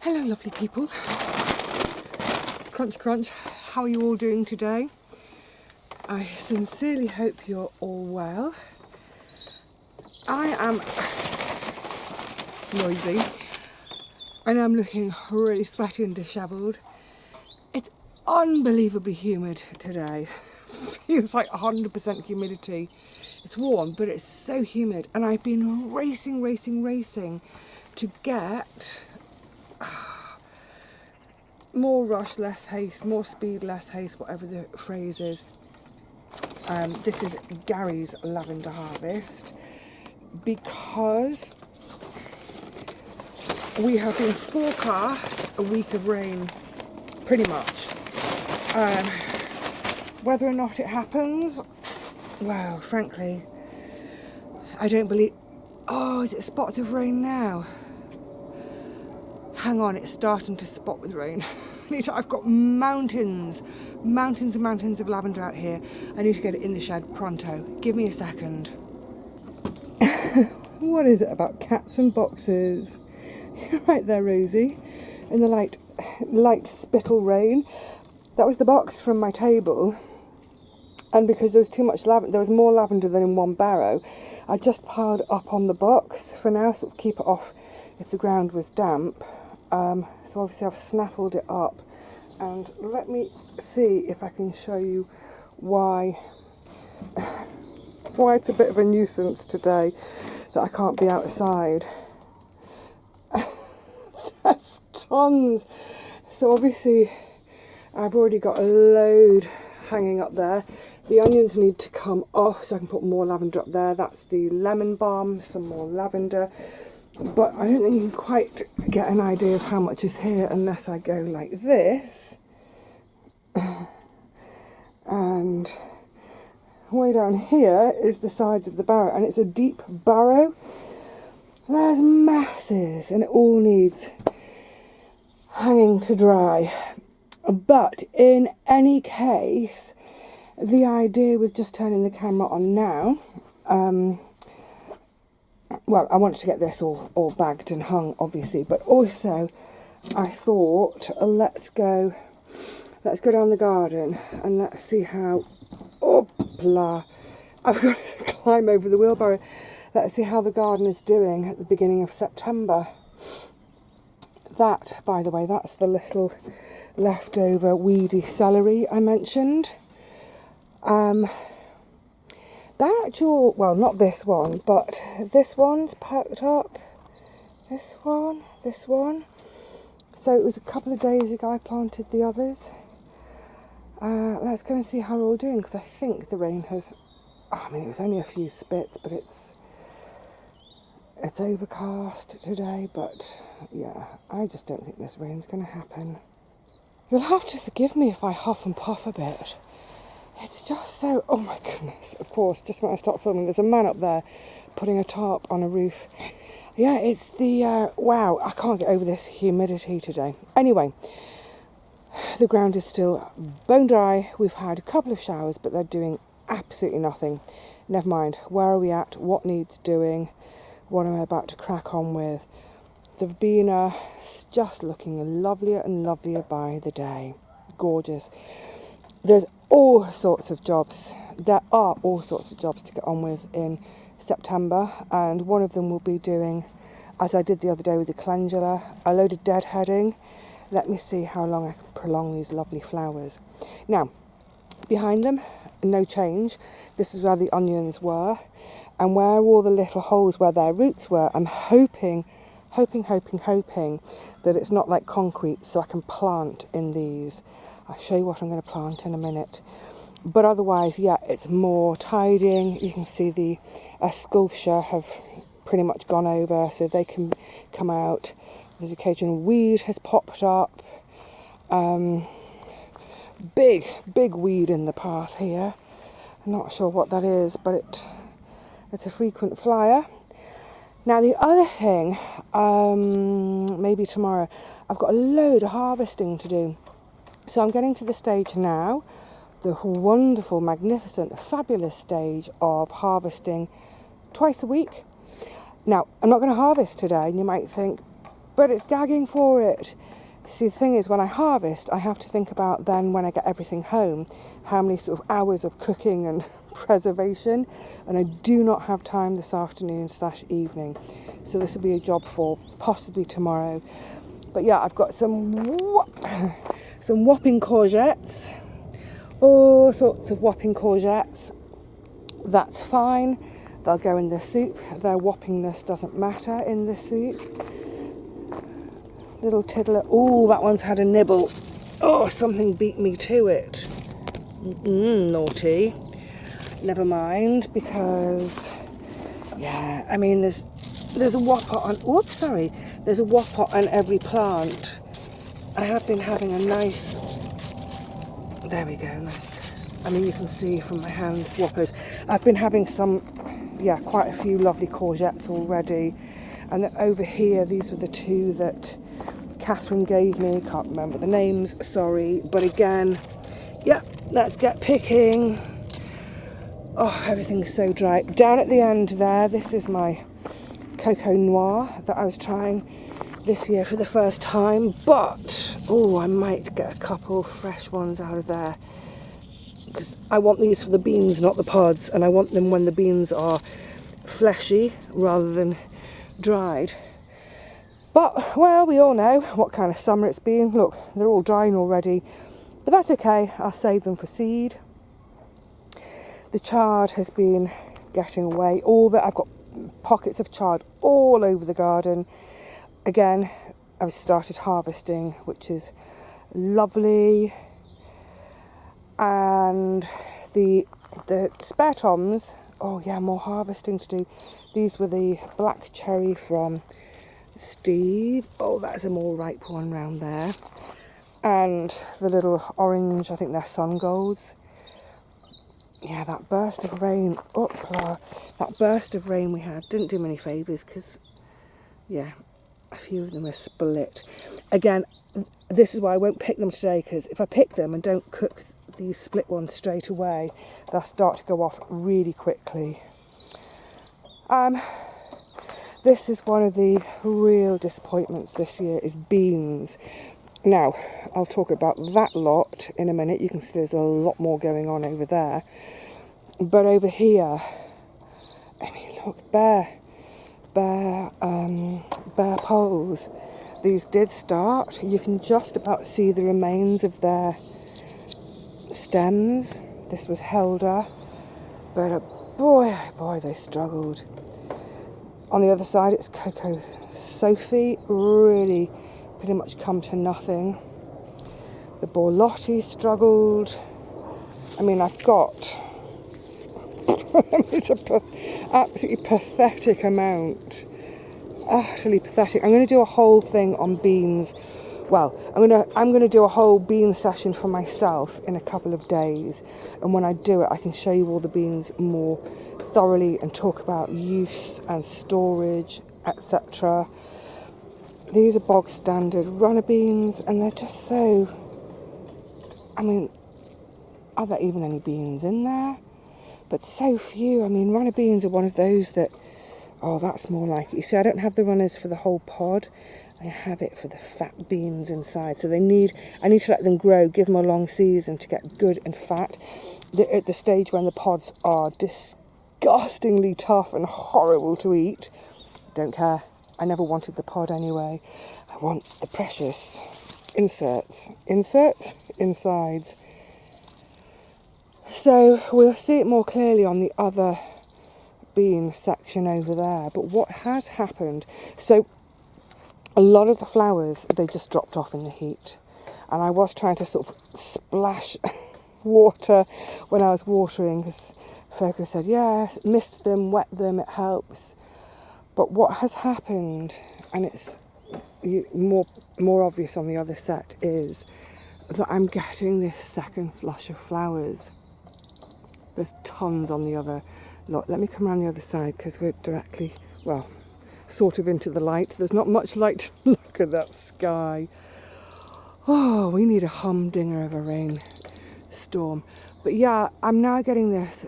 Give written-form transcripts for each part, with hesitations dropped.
Hello lovely people, crunch crunch, how are you all doing today? I sincerely hope you're all well. I am noisy and I'm looking really sweaty and dishevelled. It's unbelievably humid today, feels like 100% humidity. It's warm but it's so humid and I've been racing to get more rush, less haste, more speed, less haste, whatever the phrase is. This is Gary's lavender harvest because we have been forecast a week of rain, pretty much. Whether or not it happens, well, frankly, I don't believe... Oh, is it spots of rain now? Hang on, it's starting to spot with rain. I've got mountains of lavender out here. I need to get it in the shed pronto. Give me a second. What is it about cats and boxes? You're right there, Rosie. In the light spittle rain. That was the box from my table. And because there was too much lavender, there was more lavender than in one barrow, I just piled it up on the box for now, so to keep it off if the ground was damp. So obviously I've snaffled it up, and let me see if I can show you why it's a bit of a nuisance today that I can't be outside. There's tons. So obviously I've already got a load hanging up there. The onions need to come off so I can put more lavender up there. That's the lemon balm, some more lavender. But I don't think you can quite get an idea of how much is here unless I go like this. And way down here is the sides of the barrow, and it's a deep barrow. There's masses, and it all needs hanging to dry. But in any case, the idea with just turning the camera on now, well, I wanted to get this all bagged and hung, obviously, but also I thought, let's go down the garden and let's see how, I've got to climb over the wheelbarrow. Let's see how the garden is doing at the beginning of September. That, by the way, that's the little leftover weedy celery I mentioned. That actual, well, not this one, but this one's packed up. This one. So it was a couple of days ago I planted the others. Let's go and see how we're all doing, because I think the rain has, it was only a few spits, but it's overcast today, but yeah, I just don't think this rain's going to happen. You'll have to forgive me if I huff and puff a bit. It's just so, oh my goodness, of course, just when I start filming, there's a man up there putting a tarp on a roof. Yeah, it's the, wow, I can't get over this humidity today. Anyway, the ground is still bone dry. We've had a couple of showers, but they're doing absolutely nothing. Never mind, where are we at? What needs doing? What am I about to crack on with? The verbena is just looking lovelier and lovelier by the day. Gorgeous. There's all sorts of jobs. There are all sorts of jobs to get on with in September, and one of them will be doing, as I did the other day with the calendula, a load of deadheading. Let me see how long I can prolong these lovely flowers. Now, behind them, no change. This is where the onions were, and where all the little holes where their roots were, I'm hoping that it's not like concrete, so I can plant in these. I'll show you what I'm going to plant in a minute. But otherwise, yeah, it's more tidying. You can see the esculpture have pretty much gone over, so they can come out. There's occasional weed has popped up. Big weed in the path here. I'm not sure what that is, but it's a frequent flyer. Now the other thing, maybe tomorrow, I've got a load of harvesting to do. So I'm getting to the stage now, the wonderful, magnificent, fabulous stage of harvesting twice a week. Now, I'm not going to harvest today, and you might think, but it's gagging for it. See, the thing is, when I harvest, I have to think about then when I get everything home, how many sort of hours of cooking and preservation, and I do not have time this afternoon / evening. So this will be a job for possibly tomorrow. But yeah, I've got some whopping courgettes, all sorts of whopping courgettes. That's fine. They'll go in the soup. Their whoppingness doesn't matter in the soup. Little tiddler. Oh, that one's had a nibble. Oh, something beat me to it. Naughty. Never mind, because yeah, I mean there's a whopper on. Whoops, sorry. There's a whopper on every plant. I have been having a nice. There we go. I mean, you can see from my hand whoppers. I've been having quite a few lovely courgettes already, and then over here, these were the two that Catherine gave me. Can't remember the names, sorry. But again, yeah, let's get picking. Oh, everything's so dry. Down at the end there, this is my Coco Noir that I was trying this year for the first time. But, oh, I might get a couple fresh ones out of there. Because I want these for the beans, not the pods. And I want them when the beans are fleshy rather than dried. But, well, we all know what kind of summer it's been. Look, they're all drying already. But that's okay. I'll save them for seed. The chard has been getting away. I've got pockets of chard all over the garden. Again, I've started harvesting, which is lovely. And the spare toms, oh yeah, more harvesting to do. These were the black cherry from Steve. Oh, that's a more ripe one round there. And the little orange, I think they're sun golds. Yeah, that burst of rain, that burst of rain we had didn't do many favours because, yeah, a few of them are split. Again, this is why I won't pick them today, because if I pick them and don't cook these split ones straight away, they'll start to go off really quickly. This is one of the real disappointments this year, is beans. Now, I'll talk about that lot in a minute. You can see there's a lot more going on over there. But over here, I mean, look, bare poles. These did start. You can just about see the remains of their stems. This was Helder. But boy, oh boy, they struggled. On the other side, it's Coco Sophie. Really pretty much come to nothing. The Borlotti struggled. I mean, I've got it's absolutely pathetic amount. Utterly pathetic. I'm going to do a whole thing on beans. Well, I'm going to do a whole bean session for myself in a couple of days. And when I do it, I can show you all the beans more thoroughly and talk about use and storage, etc. These are bog standard runner beans, and they're just so, I mean, are there even any beans in there? But so few. I mean, runner beans are one of those that, oh, that's more like it. You see, I don't have the runners for the whole pod. I have it for the fat beans inside. So I need to let them grow, give them a long season to get good and fat. At the stage when the pods are disgustingly tough and horrible to eat, don't care. I never wanted the pod anyway. I want the precious insides. So we'll see it more clearly on the other bean section over there. But what has happened, so a lot of the flowers, they just dropped off in the heat. And I was trying to sort of splash water when I was watering, because Fergus said, yes, mist them, wet them, it helps. But what has happened, and it's more obvious on the other set, is that I'm getting this second flush of flowers. There's tons on the other lot. Let me come around the other side, because we're directly, well, sort of into the light. There's not much light to look at that sky. Oh, we need a humdinger of a rainstorm. But yeah, I'm now getting this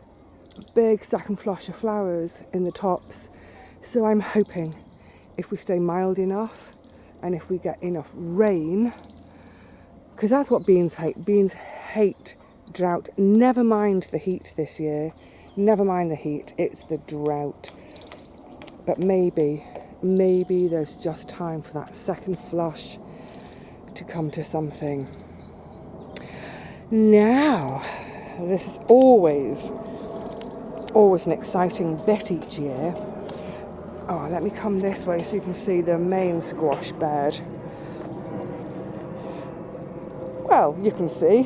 big second flush of flowers in the tops. So I'm hoping, if we stay mild enough, and if we get enough rain, because that's what beans hate. Beans hate drought. Never mind the heat this year. Never mind the heat. It's the drought. But maybe there's just time for that second flush to come to something. Now, this is always an exciting bit each year. Oh, let me come this way so you can see the main squash bed. Well, you can see,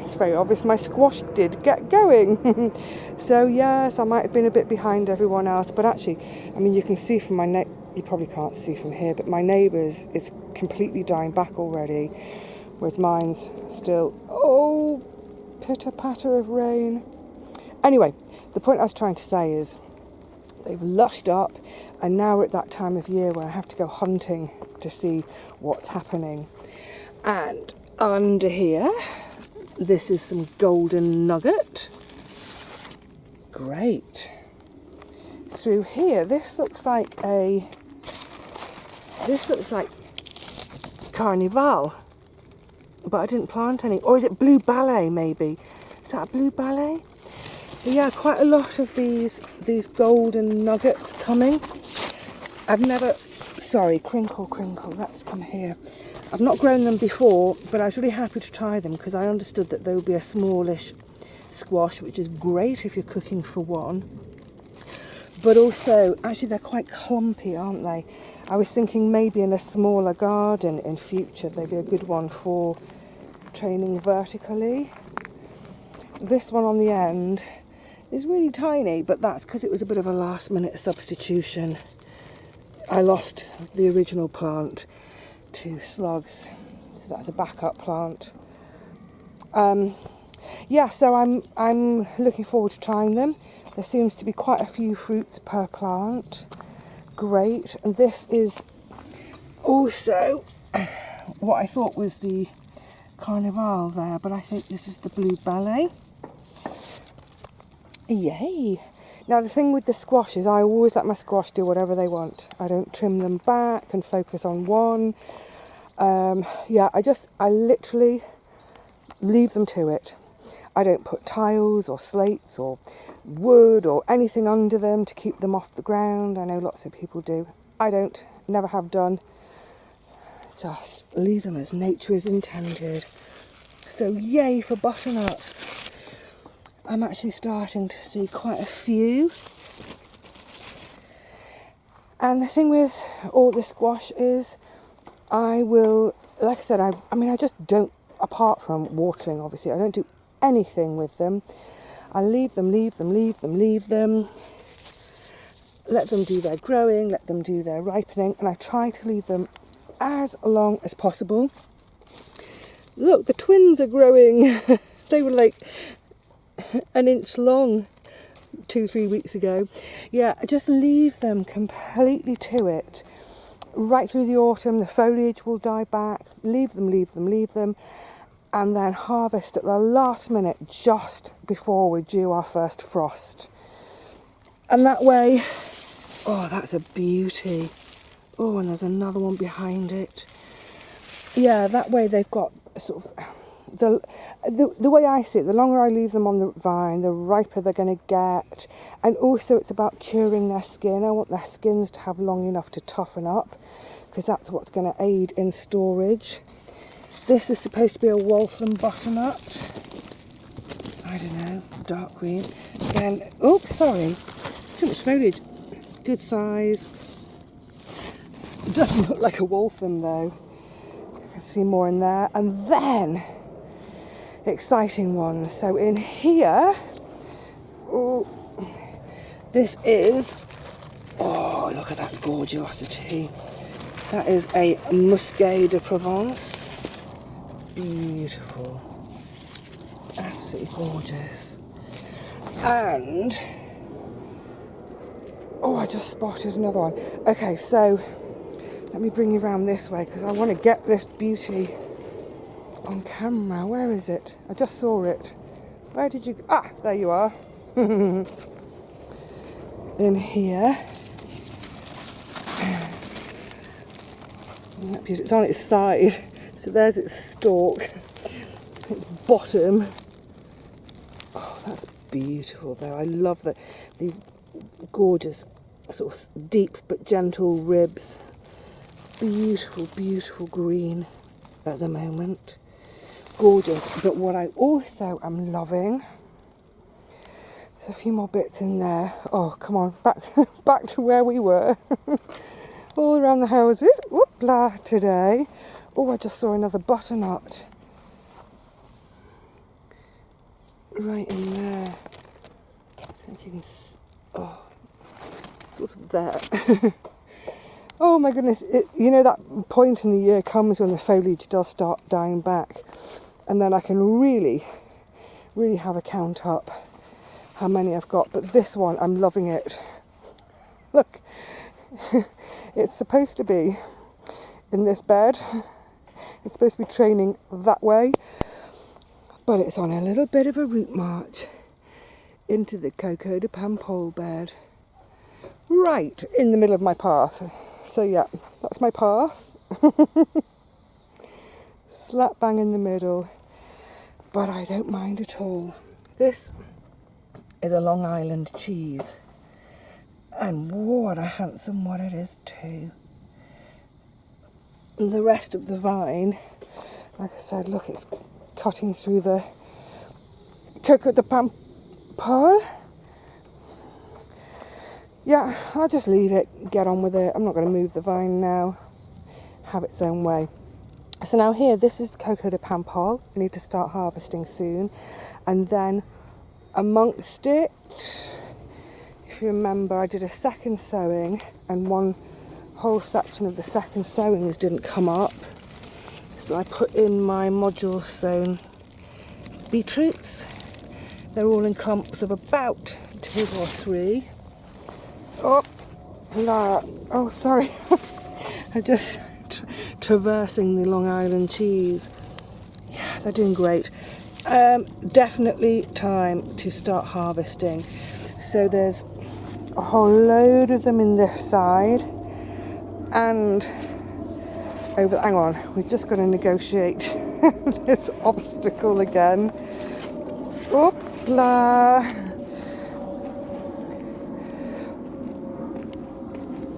it's very obvious my squash did get going. So yes, I might have been a bit behind everyone else, but actually, I mean, you can see from my you probably can't see from here, but my neighbours, it's completely dying back already, whereas mine's still, oh, pitter-patter of rain. Anyway, the point I was trying to say is they've lushed up, and now we're at that time of year where I have to go hunting to see what's happening. And under here, this is some golden nugget. Great. Through here, this looks like Carnival, but I didn't plant any. Or is it blue ballet maybe? Is that a blue ballet? But yeah, quite a lot of these golden nuggets coming. Crinkle, let's come here. I've not grown them before, but I was really happy to try them because I understood that there would be a smallish squash, which is great if you're cooking for one. But also, actually they're quite clumpy, aren't they? I was thinking maybe in a smaller garden in future, they'd be a good one for training vertically. This one on the end is really tiny, but that's because it was a bit of a last minute substitution. I lost the original plant to slugs, so that's a backup plant. Yeah, so I'm looking forward to trying them. There seems to be quite a few fruits per plant. Great. And this is also what I thought was the Carnival there, but I think this is the blue ballet. Yay! Now the thing with the squash is I always let my squash do whatever they want. I don't trim them back and focus on one. Yeah, I literally leave them to it. I don't put tiles or slates or wood or anything under them to keep them off the ground. I know lots of people do. I don't, never have done. Just leave them as nature is intended. So yay for butternuts. I'm actually starting to see quite a few. And the thing with all the squash is I will, like I said, I mean I just don't, apart from watering obviously, I don't do anything with them. I leave them, let them do their growing, let them do their ripening, and I try to leave them as long as possible. Look, the twins are growing. They were like an inch long 2-3 weeks ago. Yeah, just leave them completely to it. Right through the autumn, the foliage will die back. Leave them. And then harvest at the last minute just before we due our first frost. And that way, oh, that's a beauty. Oh, and there's another one behind it. Yeah, that way they've got sort of, the way I see it, the longer I leave them on the vine, the riper they're going to get. And also it's about curing their skin. I want their skins to have long enough to toughen up, because that's what's going to aid in storage. This is supposed to be a Waltham butternut. I don't know, dark green. Again, oops, sorry, too much foliage. Good size. It doesn't look like a Waltham though. I can see more in there. And then, exciting ones. So in here, oh, this is, oh, look at that gorgeosity. That is a Muscat de Provence. Beautiful, absolutely gorgeous. And oh, I just spotted another one. Okay, so let me bring you around this way because I want to get this beauty on camera. Where is it? I just saw it. Where did you go? Ah, there you are. In here. Isn't that beautiful? It's on its side. So there's its stalk, its bottom. Oh, that's beautiful though. I love these gorgeous sort of deep but gentle ribs. Beautiful, beautiful green at the moment. Gorgeous. But what I also am loving, there's a few more bits in there. Oh, come on, back to where we were. All around the houses. Whoopla today. Oh, I just saw another butternut. Right in there. I don't know if you can see. Oh, sort of there. Oh my goodness. You know that point in the year comes when the foliage does start dying back. And then I can really, really have a count up how many I've got. But this one, I'm loving it. Look. It's supposed to be in this bed. It's supposed to be training that way, but it's on a little bit of a route march into the Coco de Pampol bed, right in the middle of my path. So yeah, that's my path. Slap bang in the middle, but I don't mind at all. This is a Long Island cheese. And what a handsome one it is too. And the rest of the vine, like I said, look, it's cutting through the Coco de Pampol. Yeah, I'll just leave it, get on with it. I'm not going to move the vine now. Have its own way. So now here, this is Coco de Pampol. I need to start harvesting soon. And then amongst it, if you remember, I did a second sowing and one whole section of the second sowings didn't come up. So I put in my module sown beetroots. They're all in clumps of about 2 or 3. Oh, sorry. I just traversing the Long Island cheese. Yeah, they're doing great. Definitely time to start harvesting. So there's a whole load of them in this side, and over. Hang on, we've just got to negotiate this obstacle again. Oopla.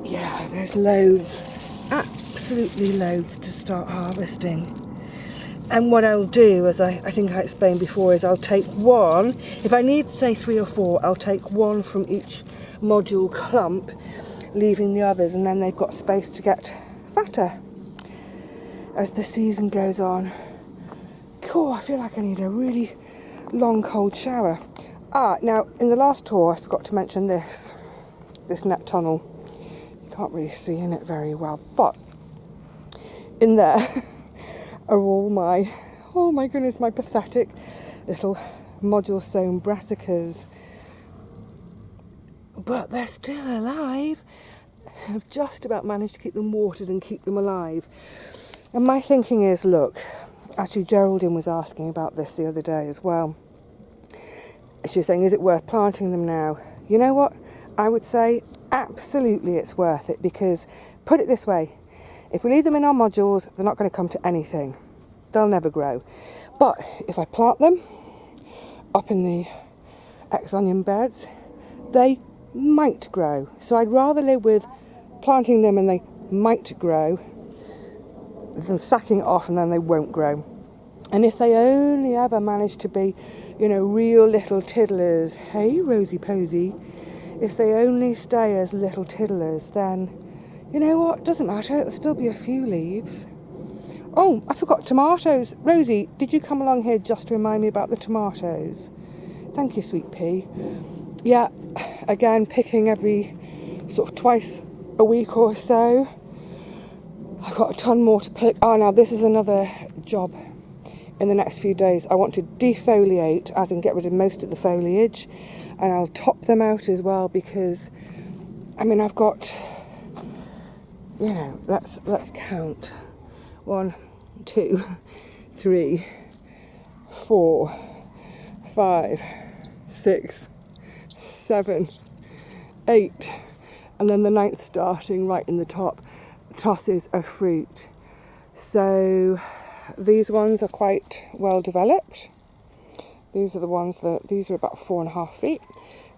Yeah, there's loads, absolutely loads to start harvesting. And what I'll do, as I think I explained before, is I'll take one. If I need, say, 3 or 4, I'll take one from each module clump, leaving the others, and then they've got space to get fatter as the season goes on. Cool, I feel like I need a really long cold shower. Now, in the last tour, I forgot to mention this net tunnel. You can't really see in it very well, but in there are all my, oh my goodness, my pathetic little module sown brassicas. But they're still alive. I've just about managed to keep them watered and keep them alive. And my thinking is, look, actually Geraldine was asking about this the other day as well. She was saying, is it worth planting them now? You know what? I would say absolutely it's worth it, because, put it this way, if we leave them in our modules, they're not going to come to anything. They'll never grow. But if I plant them up in the ex-onion beds, they might grow. So I'd rather live with planting them and they might grow than sacking it off and then they won't grow. And if they only ever manage to be, you know, real little tiddlers, hey Rosie Posy, if they only stay as little tiddlers, then you know what, doesn't matter, there'll still be a few leaves. Oh, I forgot tomatoes. Rosie, did you come along here just to remind me about the tomatoes? Thank you, sweet pea. Yeah, again, picking every sort of twice a week or so. I've got a ton more to pick. Now this is another job in the next few days. I want to defoliate, as in get rid of most of the foliage, and I'll top them out as well, because, I mean, I've got, you know, let's count. 1, 2, 3, 4, 5, 6, 7, 8, and then the 9th starting right in the top. trusses of fruit. So these ones are quite well developed. These are the ones these are about 4.5 feet.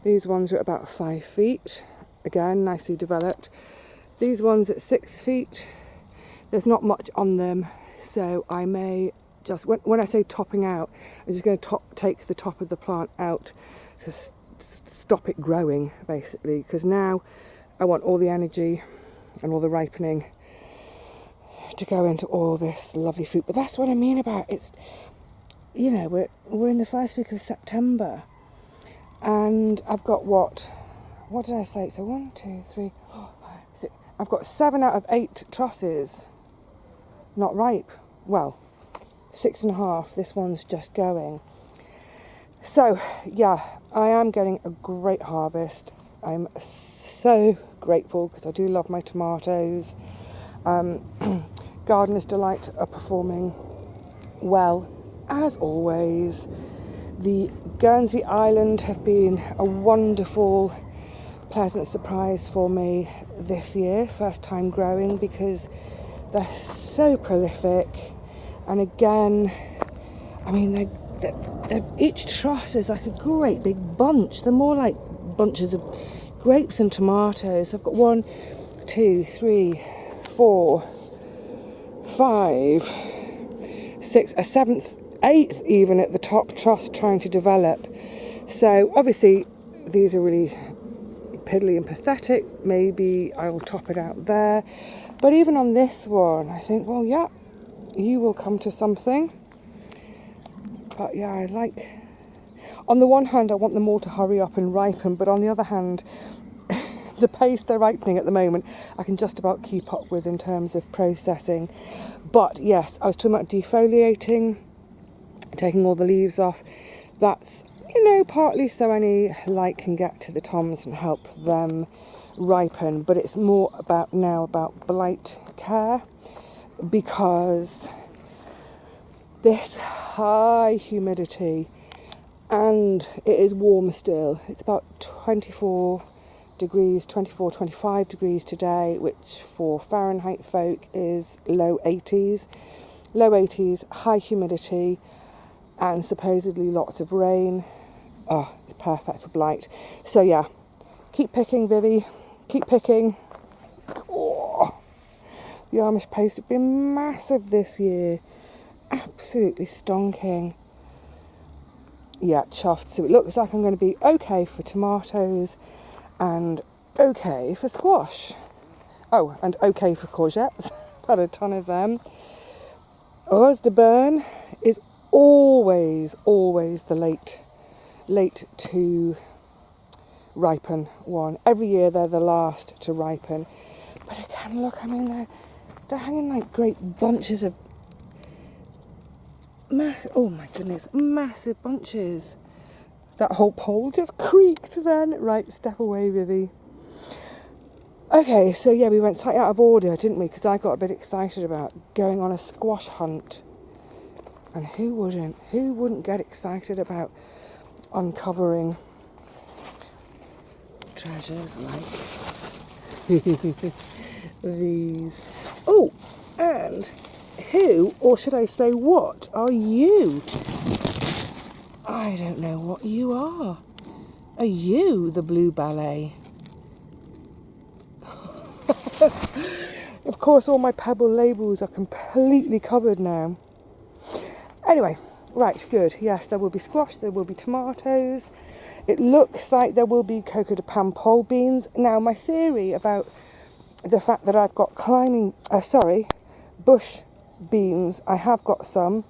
These ones are about 5 feet. Again, nicely developed. These ones at 6 feet. There's not much on them, so I may just, when I say topping out, I'm just going to take the top of the plant out to stop it growing, basically, because now I want all the energy and all the ripening to go into all this lovely fruit. But that's what I mean about it's, you know, we're in the first week of September, and I've got what did I say? So 1, 2, 3, 4, 5, 6. I've got 7 out of 8 trusses not ripe. Well, 6.5. This one's just going. So yeah, I am getting a great harvest. I'm so grateful because I do love my tomatoes. Gardener's Delight are performing well, as always. The Guernsey Island have been a wonderful, pleasant surprise for me this year. First time growing, because they're so prolific. And again, I mean, each truss is like a great big bunch. They're more like bunches of grapes and tomatoes. I've got 1, 2, 3, 4, 5, 6, a 7th, 8th even at the top truss trying to develop. So obviously these are really piddly and pathetic. Maybe I'll top it out there. But even on this one, I think, well, yeah, you will come to something. But yeah, I like, on the one hand, I want them all to hurry up and ripen, but on the other hand, the pace they're ripening at the moment, I can just about keep up with in terms of processing. But yes, I was talking about defoliating, taking all the leaves off. That's, you know, partly so any light can get to the toms and help them ripen, but it's more about now about blight care, because this high humidity, and it is warm still. It's about 24 degrees, 24, 25 degrees today, which for Fahrenheit folk is low 80s. Low 80s, high humidity, and supposedly lots of rain. Oh, it's perfect for blight. So yeah, keep picking, Vivi. Keep picking. Oh, the Amish paste has been massive this year. Absolutely stonking. Yeah, chuffed. So it looks like I'm going to be okay for tomatoes and okay for squash. Oh, and okay for courgettes. Had a ton of them. Rose de Berne is always the late to ripen one. Every year they're the last to ripen. But again, look, I mean, they're hanging like great bunches of oh my goodness, massive bunches. That whole pole just creaked then. Right, step away, Vivi. Okay, so yeah, we went slightly out of order, didn't we? Because I got a bit excited about going on a squash hunt. And who wouldn't? Who wouldn't get excited about uncovering treasures like these? Oh, and who, or should I say what, are you? I don't know what you are. Are you the blue ballet? Of course, all my pebble labels are completely covered now. Anyway, right, good. Yes, there will be squash, there will be tomatoes. It looks like there will be coco de palm pole beans. Now, my theory about the fact that I've got bush beans, I have got some,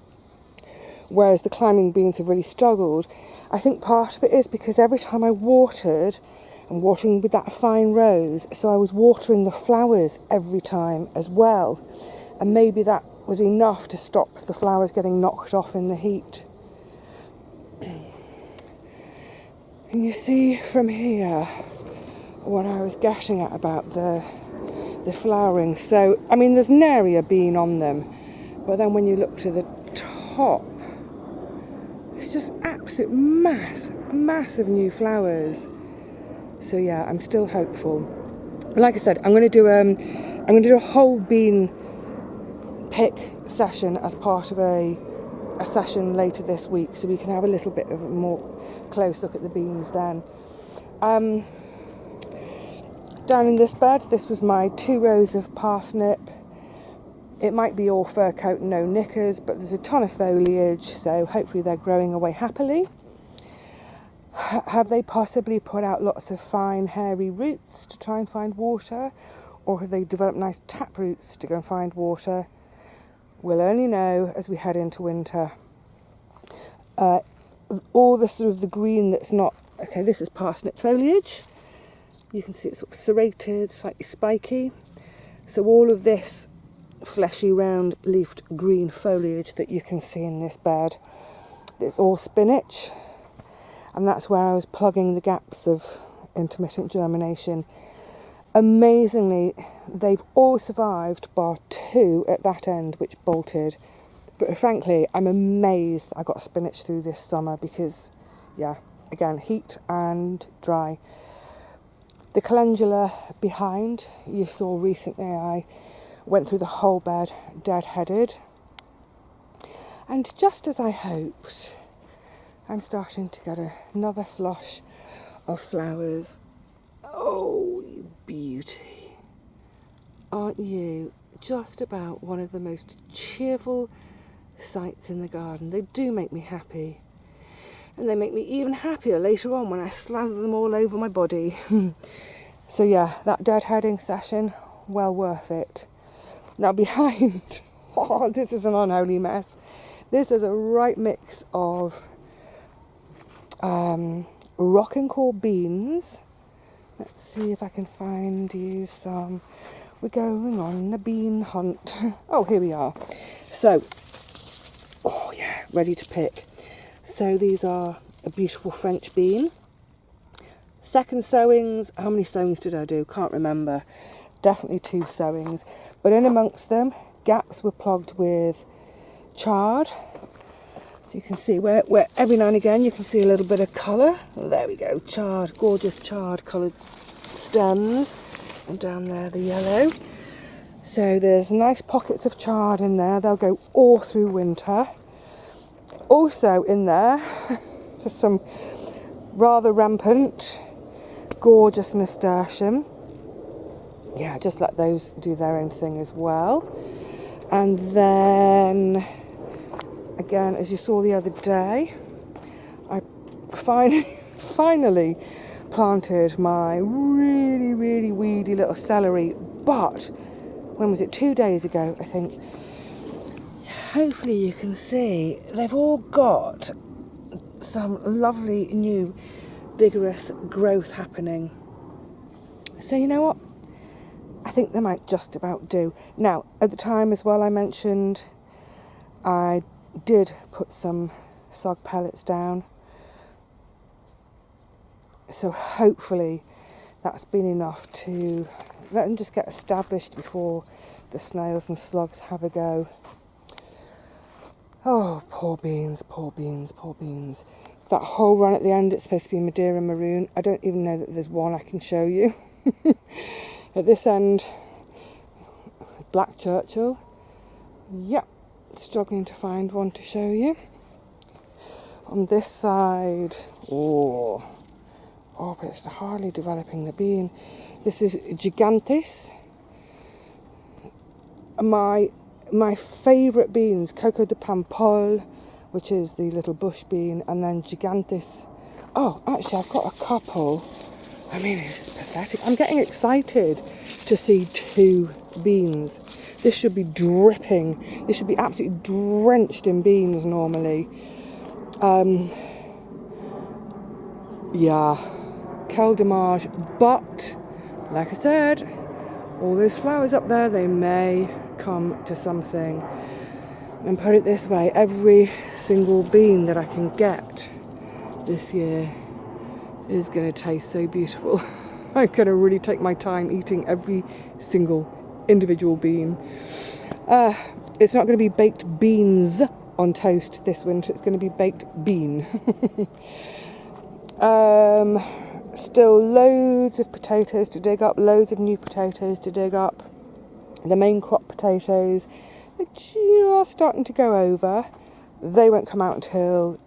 whereas the climbing beans have really struggled. I think part of it is because every time I watered, and watering with that fine rose, so I was watering the flowers every time as well, and maybe that was enough to stop the flowers getting knocked off in the heat. And you see from here what I was getting at about the flowering. So, I mean, there's nary a bean on them, but then when you look to the top, it's just absolute massive new flowers. So yeah, I'm still hopeful. Like I said, I'm going to do I'm going to do a whole bean pick session as part of a session later this week, so we can have a little bit of a more close look at the beans then. Down in this bed, this was my 2 rows of parsnip. It might be all fur coat, no knickers, but there's a ton of foliage, so hopefully they're growing away happily. Have they possibly put out lots of fine hairy roots to try and find water, or have they developed nice tap roots to go and find water? We'll only know as we head into winter. All the sort of the green that's not... Okay, this is parsnip foliage. You can see it's sort of serrated, slightly spiky. So all of this fleshy, round, leafed green foliage that you can see in this bed, it's all spinach. And that's where I was plugging the gaps of intermittent germination. Amazingly, they've all survived, bar 2 at that end, which bolted. But frankly, I'm amazed I got spinach through this summer because, yeah, again, heat and dry. The calendula behind, you saw recently, I went through the whole bed dead-headed. And just as I hoped, I'm starting to get another flush of flowers. Oh, you beauty. Aren't you just about one of the most cheerful sights in the garden? They do make me happy. And they make me even happier later on when I slather them all over my body. So yeah, that deadheading session, well worth it. Now behind, oh, this is an unholy mess. This is a right mix of rock and core beans. Let's see if I can find you some. We're going on a bean hunt. Oh, here we are. So, oh yeah, ready to pick. So these are a beautiful French bean. Second sowings, how many sowings did I do? Can't remember. Definitely 2 sowings. But in amongst them, gaps were plugged with chard. So you can see where every now and again you can see a little bit of colour. Oh, there we go, chard, gorgeous chard coloured stems. And down there the yellow. So there's nice pockets of chard in there. They'll go all through winter. Also in there, there's some rather rampant, gorgeous nasturtium. Yeah, just let those do their own thing as well. And then, again, as you saw the other day, I finally planted my really, really weedy little celery. But, when was it? 2 days ago, I think. Hopefully you can see they've all got some lovely new vigorous growth happening. So you know what? I think they might just about do. Now, at the time as well, I mentioned I did put some sod pellets down. So hopefully that's been enough to let them just get established before the snails and slugs have a go. Oh, poor beans, poor beans, poor beans. That whole run at the end, it's supposed to be Madeira maroon. I don't even know that there's one I can show you. At this end, Black Churchill. Yep, struggling to find one to show you. On this side, oh, but it's hardly developing the bean. This is Gigantes. My favourite beans, Coco de Pampol, which is the little bush bean, and then Gigantes. Oh, actually, I've got a couple. I mean, this is pathetic. I'm getting excited to see 2 beans. This should be dripping. This should be absolutely drenched in beans normally. Yeah, Quel dommage. But, like I said, all those flowers up there, they may come to something. And put it this way, every single bean that I can get this year is going to taste so beautiful. I'm going to really take my time eating every single individual bean. It's not going to be baked beans on toast this winter, it's going to be baked bean. Still loads of potatoes to dig up, loads of new potatoes to dig up. The main crop potatoes are just starting to go over. They won't come out until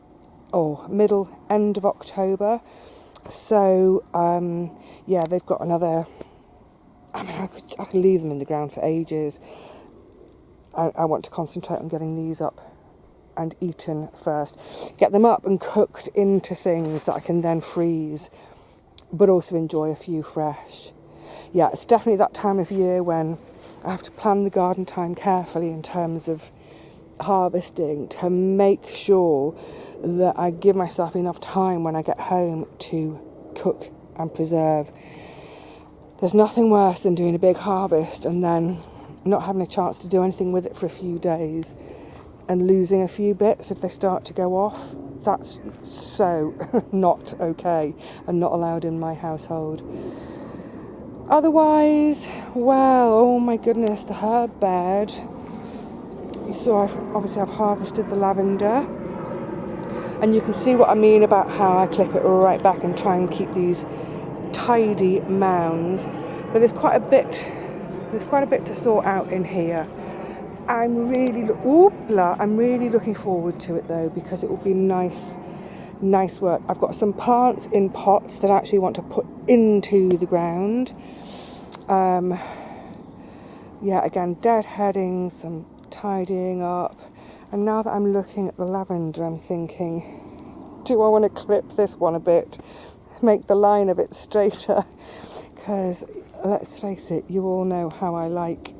end of October. So yeah, they've got another. I mean, I could leave them in the ground for ages. I want to concentrate on getting these up and eaten first. Get them up and cooked into things that I can then freeze, but also enjoy a few fresh. Yeah, it's definitely that time of year when I have to plan the garden time carefully in terms of harvesting to make sure that I give myself enough time when I get home to cook and preserve. There's nothing worse than doing a big harvest and then not having a chance to do anything with it for a few days and losing a few bits if they start to go off. That's so not okay and not allowed in my household. Otherwise, well, oh my goodness, the herb bed. You saw I've harvested the lavender, and you can see what I mean about how I clip it right back and try and keep these tidy mounds. But there's quite a bit to sort out in here. I'm really looking forward to it though, because it will be nice work. I've got some plants in pots that I actually want to put into the ground. Yeah, again, deadheading, some tidying up. And now that I'm looking at the lavender, I'm thinking, do I want to clip this one a bit, make the line a bit straighter? Because let's face it, you all know how I like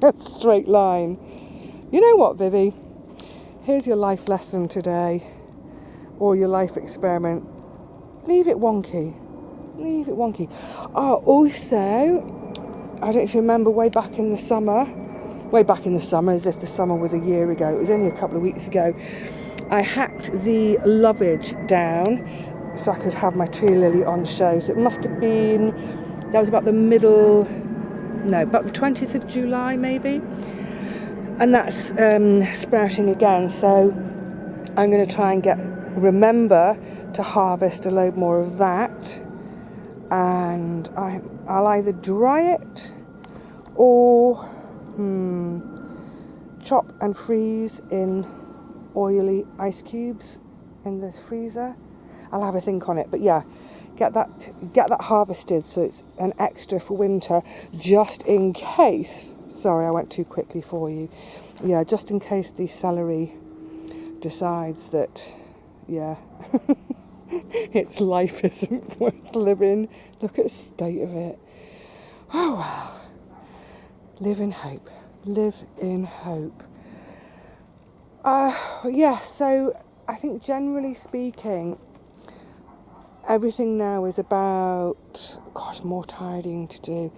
a straight line. You know what, Vivi? Here's your life lesson today, or your life experiment. Leave it wonky. Oh, also, I don't know if you remember way back in the summer, as if the summer was a year ago, it was only a couple of weeks ago, I hacked the lovage down so I could have my tree lily on show. So it must have been, that was about the 20th of July maybe. And that's sprouting again. So I'm going to try and remember to harvest a load more of that. And I'll either dry it or chop and freeze in oily ice cubes in the freezer. I'll have a think on it, but yeah, get that harvested so it's an extra for winter, just in case. Sorry, I went too quickly for you. Yeah, just in case the celery decides that, yeah, its life isn't worth living. Look at the state of it. Oh well. Live in hope. Yeah, so I think generally speaking, everything now is about, more tidying to do.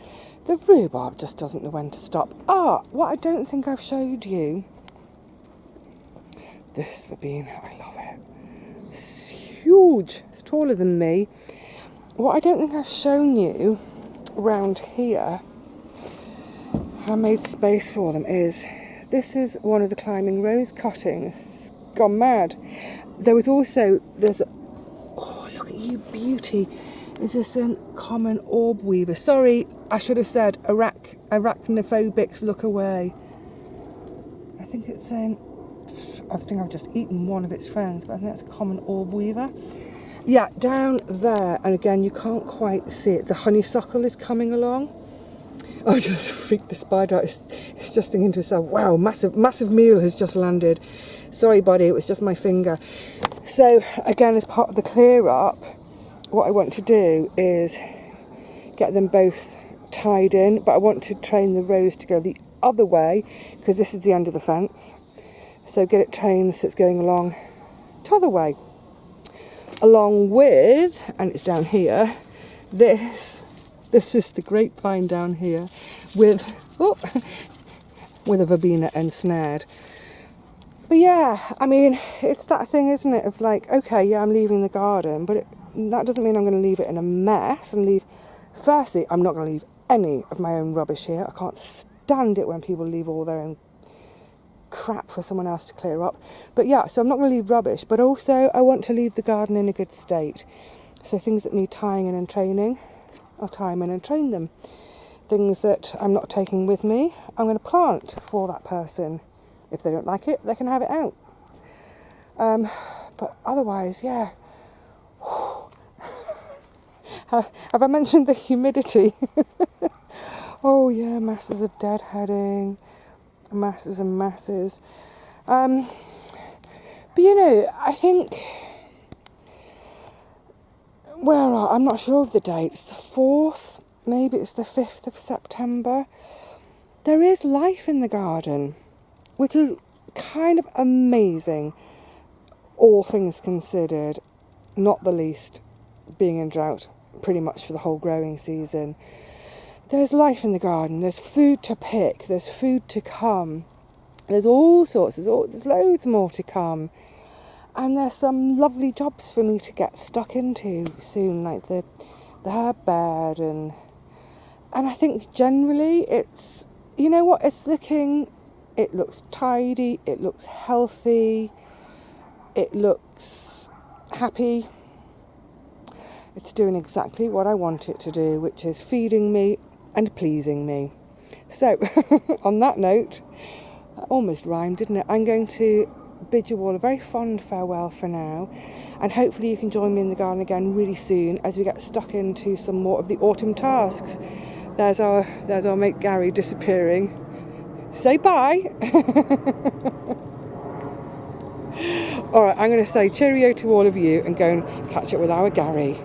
The rhubarb just doesn't know when to stop. What I don't think I've showed you. This verbena, I love it. It's huge. It's taller than me. What I don't think I've shown you around here, I made space for them, this is one of the climbing rose cuttings. It's gone mad. Look at you, beauty. Is this a common orb weaver? Sorry, I should have said arachnophobics look away. I think I've just eaten one of its friends, but I think that's a common orb weaver. Yeah, down there, and again, you can't quite see it. The honeysuckle is coming along. I've just freaked the spider out. It's just thinking to itself, wow, massive meal has just landed. Sorry, buddy, it was just my finger. So, again, as part of the clear up, what I want to do is get them both tied in, but I want to train the rose to go the other way, because this is the end of the fence. So get it trained so it's going along the other way. Along with, and it's down here, this is the grapevine down here with a verbena ensnared. But yeah, I mean, it's that thing, isn't it, of like, okay, yeah, I'm leaving the garden, but that doesn't mean I'm going to leave it in a mess and firstly, I'm not going to leave any of my own rubbish here. I can't stand it when people leave all their own crap for someone else to clear up. But yeah, so I'm not going to leave rubbish, but also I want to leave the garden in a good state. So things that need tying in and training, I'll tie them in and train them. things that I'm not taking with me, I'm going to plant for that person. If they don't like it, they can have it out. But otherwise, yeah. Have I mentioned the humidity? Oh yeah, masses of deadheading, masses and masses. But you know, I think, I'm not sure of the date. It's the 4th, maybe it's the 5th of September. There is life in the garden, which is kind of amazing, all things considered, not the least being in drought pretty much for the whole growing season. There's life in the garden, there's food to pick, there's food to come, there's all sorts, there's loads more to come, and there's some lovely jobs for me to get stuck into soon, like the herb bed, and I think generally it's, you know what, it looks tidy, it looks healthy, it looks happy. It's doing exactly what I want it to do, which is feeding me and pleasing me. So, on that note, that almost rhymed, didn't it? I'm going to bid you all a very fond farewell for now, and hopefully you can join me in the garden again really soon as we get stuck into some more of the autumn tasks. There's our mate Gary disappearing. Say bye! Alright, I'm going to say cheerio to all of you and go and catch up with our Gary.